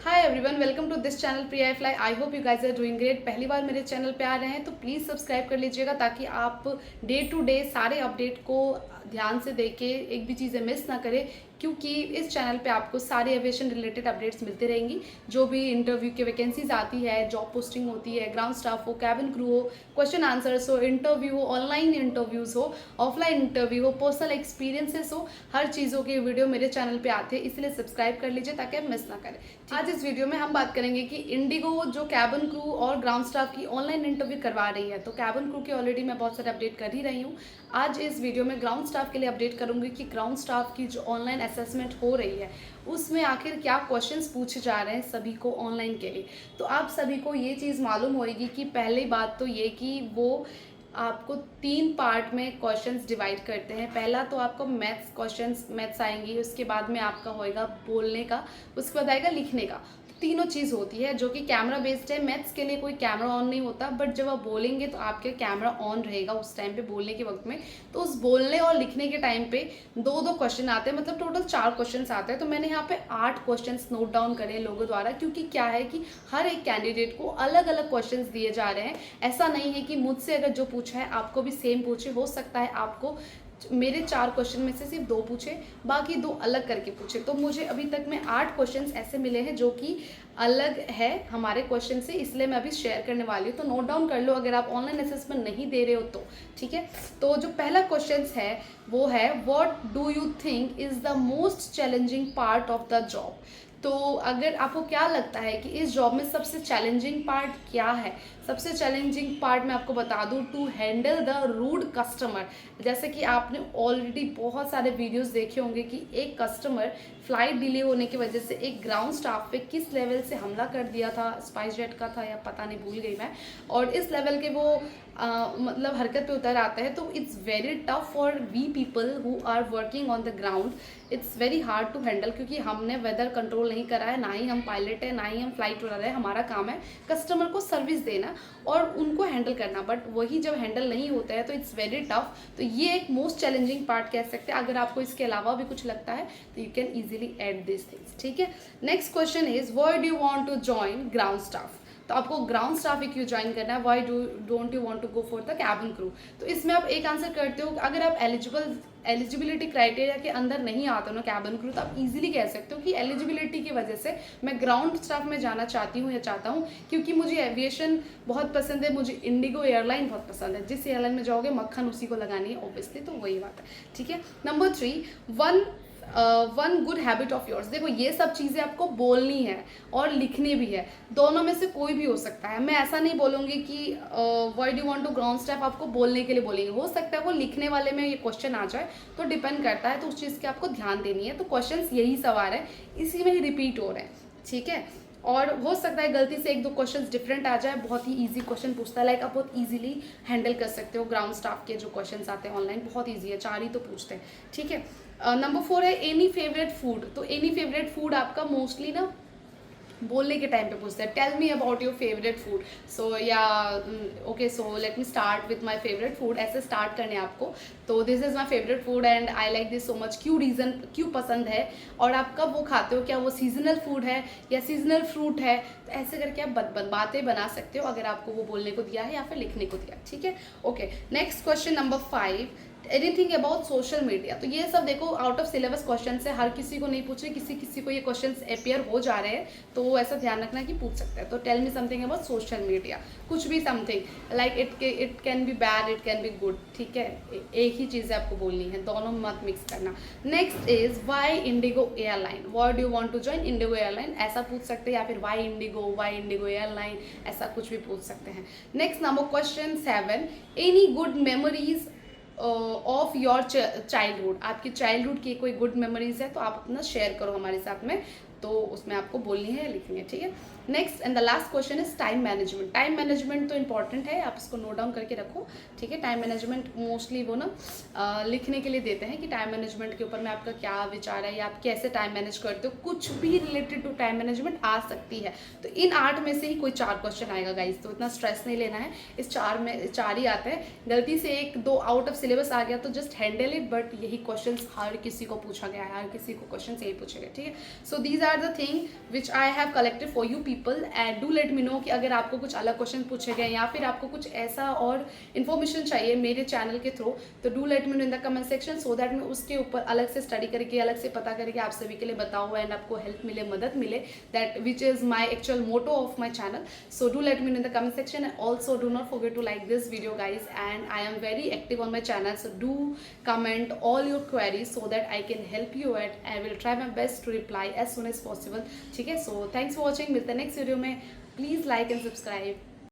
Hi everyone, welcome to this channel Priya fly. I hope you guys are doing great. पहली बार मेरे channel पे आ रहे हैं तो प्लीज़ सब्सक्राइब कर लीजिएगा ताकि आप डे टू डे सारे अपडेट को ध्यान से देखें, एक भी चीज़ें मिस ना करें, क्योंकि इस चैनल पे आपको सारे एविएशन रिलेटेड अपडेट्स मिलती रहेंगी। जो भी इंटरव्यू की वैकेंसीज आती है, जॉब पोस्टिंग होती है, ग्राउंड स्टाफ हो, कैबिन क्रू हो, क्वेश्चन आंसर्स हो, इंटरव्यू हो, ऑनलाइन इंटरव्यूज़ हो, ऑफलाइन इंटरव्यू हो, पर्सनल एक्सपीरियंसेस हो, हर चीज़ों के वीडियो मेरे चैनल पे आते हैं, इसलिए सब्सक्राइब कर लीजिए ताकि आप मिस ना करें। आज इस वीडियो में हम बात करेंगे कि इंडिगो जो कैबिन क्रू और ग्राउंड स्टाफ की ऑनलाइन इंटरव्यू करवा रही है। तो कैबिन क्रू की ऑलरेडी मैं बहुत सारे अपडेट कर ही रही हूँ। आज इस वीडियो में ग्राउंड स्टाफ के लिए अपडेट करूंगी कि ग्राउंड स्टाफ की जो ऑनलाइन असेसमेंट हो रही है उसमें आखिर क्या क्वेश्चंस पूछे जा रहे हैं सभी को ऑनलाइन के लिए। तो आप सभी को ये चीज़ मालूम होगी कि पहली बात तो ये कि वो आपको 3 पार्ट में क्वेश्चंस डिवाइड करते हैं। पहला तो आपको मैथ्स आएंगी, उसके बाद में आपका होएगा बोलने का, उसके बाद आएगा लिखने का। तीनों चीज़ होती है जो कि कैमरा बेस्ड है। मैथ्स के लिए कोई कैमरा ऑन नहीं होता, बट जब आप बोलेंगे तो आपके कैमरा ऑन रहेगा उस टाइम पे बोलने के वक्त में। तो उस बोलने और लिखने के टाइम पे दो दो क्वेश्चन आते हैं, मतलब टोटल 4 क्वेश्चन आते हैं। तो मैंने यहाँ पे 8 क्वेश्चन नोट डाउन करे लोगों द्वारा, क्योंकि क्या है कि हर एक कैंडिडेट को अलग अलग क्वेश्चन दिए जा रहे हैं। ऐसा नहीं है कि मुझसे अगर जो पूछा है आपको भी सेम पूछे, हो सकता है आपको मेरे 4 क्वेश्चन में से सिर्फ 2 पूछे, बाकी 2 अलग करके पूछे। तो मुझे अभी तक में 8 क्वेश्चंस ऐसे मिले हैं जो कि अलग है हमारे क्वेश्चन से, इसलिए मैं अभी शेयर करने वाली हूँ। तो नोट डाउन कर लो अगर आप ऑनलाइन असेसमेंट नहीं दे रहे हो तो, ठीक है। तो जो पहला क्वेश्चन है वो है, what do you think is the most challenging part of the job. तो अगर आपको क्या लगता है कि इस जॉब में सबसे चैलेंजिंग पार्ट क्या है, सबसे चैलेंजिंग पार्ट मैं आपको बता दूं, to handle the rude customer. जैसे कि आपने ऑलरेडी बहुत सारे वीडियोस देखे होंगे कि एक कस्टमर फ्लाइट डिले होने की वजह से एक ग्राउंड स्टाफ पे किस लेवल से हमला कर दिया था, स्पाइस जेट का था या पता नहीं, भूल गई मैं। और इस लेवल के वो मतलब हरकत पे उतर आते हैं। तो it's very tough for we people who are working on the ground. It's very hard to handle, क्योंकि हमने वेदर कंट्रोल नहीं करा है, ना ही हम पायलट है, ना ही हम फ्लाइट उड़ा रहे हैं। हमारा काम है कस्टमर को सर्विस देना और उनको हैंडल करना, बट वही जब हैंडल नहीं होता है तो इट्स वेरी टफ। तो ये एक मोस्ट चैलेंजिंग पार्ट कह सकते हैं। अगर आपको इसके अलावा भी कुछ लगता है तो you can easily add this things, ठीक है। Next question is, why do you want to join ground staff. तो आपको ग्राउंड स्टाफ ही क्यों ज्वाइन करना है, why don't you want to go for the cabin crew. तो इसमें आप एक आंसर करते हो, अगर आप एलिजिबिलिटी क्राइटेरिया के अंदर नहीं आते हो ना कैबिन क्रू, तो आप इजीली कह सकते हो कि एलिजिबिलिटी की वजह से मैं ग्राउंड स्टाफ में जाना चाहती हूँ या चाहता हूँ, क्योंकि मुझे एविएशन बहुत पसंद है, मुझे इंडिगो एयरलाइन बहुत पसंद है। जिस एयरलाइन में जाओगे मक्खन उसी को लगानी है ऑब्वियसली, तो वही बात है, ठीक है। Number 3, one good habit of yours. देखो ये सब चीज़ें आपको बोलनी है और लिखनी भी है, दोनों में से कोई भी हो सकता है। मैं ऐसा नहीं बोलूँगी कि why do want to ground staff आपको बोलने के लिए बोलेंगे, हो सकता है वो लिखने वाले में ये क्वेश्चन आ जाए, तो डिपेंड करता है। तो उस चीज़ की आपको ध्यान देनी है। तो क्वेश्चन यही सवाल है, इसी में ही रिपीट हो रहे हैं, ठीक है। और हो सकता है गलती से 1-2 क्वेश्चंस डिफरेंट आ जाए। बहुत ही इजी क्वेश्चन पूछता है, लाइक आप बहुत इजीली हैंडल कर सकते हो। ग्राउंड स्टाफ के जो क्वेश्चंस आते हैं ऑनलाइन बहुत इजी है, 4 ही तो पूछते हैं, ठीक है। नंबर 4 है, एनी फेवरेट फूड। तो एनी फेवरेट फूड आपका मोस्टली ना बोलने के टाइम पे पूछते हैं, tell me about your favourite food. So yeah okay, so let me start with my favourite food. ऐसे स्टार्ट करने आपको। तो this is my favourite food and I like this so much. क्यों रीज़न, क्यों पसंद है और आप कब वो खाते हो, क्या वो सीजनल फूड है या सीजनल फ्रूट है। तो ऐसे करके आप बातें बना सकते हो अगर आपको वो बोलने को दिया है या फिर लिखने को दिया, ठीक है। Okay, next question number 5, anything about social media. तो ये सब देखो आउट ऑफ सिलेबस क्वेश्चन है, हर किसी को नहीं पूछ रहे, किसी को ये क्वेश्चन अपेयर हो जा रहे हैं, तो ऐसा ध्यान रखना कि पूछ सकते हैं। तो tell me something about social media, कुछ भी something, like it can be bad, it can be good, ठीक है। एक ही चीज़ आपको बोलनी है, दोनों मत मिक्स करना। Next is, why IndiGo airline, why do you want to join IndiGo airline, ऐसा पूछ सकते हैं, या फिर वाई इंडिगो एयरलाइन, ऐसा कुछ भी पूछ सकते हैं। Next number question 7, any good memories of your childhood. आपकी चाइल्डहुड की कोई गुड मेमोरीज है तो आप अपना शेयर करो हमारे साथ में, तो उसमें आपको बोलनी है या लिखनी है, ठीक है। Next and the last question is time management. Time management तो इंपॉर्टेंट है, आप इसको नोट डाउन करके रखो, ठीक है। टाइम मैनेजमेंट मोस्टली वो ना लिखने के लिए देते हैं कि टाइम मैनेजमेंट के ऊपर में आपका क्या विचार है या आप कैसे टाइम मैनेज करते हो, कुछ भी रिलेटेड टू टाइम मैनेजमेंट आ सकती है। तो इन 8 में से ही कोई 4 क्वेश्चन आएगा गाइज, तो इतना स्ट्रेस नहीं लेना है। इस 4 में 4 ही आते हैं, गलती से 1-2 आउट ऑफ सिलेबस आ गया तो जस्ट हैंडल इट, बट यही क्वेश्चन हर किसी को पूछा गया है, हर किसी को क्वेश्चन यही पूछे गए, ठीक है। So these are the thing which I have collected for you people and do let me know कि अगर आपको कुछ अलग क्वेश्चन पूछे गए या फिर आपको कुछ ऐसा और इन्फॉर्मेशन चाहिए मेरे चैनल के थ्रू, तो do let me no in the comment section so that मैं उसके ऊपर अलग से स्टडी करके अलग से पता करके आप सभी के लिए बताऊँ एंड आपको हेल्प मिले, मदद मिले, that which is my actual motto of my channel. So do let me know in the comment section, and also do not forget to like this video guys, and I am very active on my channel, so do comment all your queries so that I can help you and I will try my best to reply as soon as possible. ठीक है, so thanks for watching. मिलते हैं next video में. Please like and subscribe.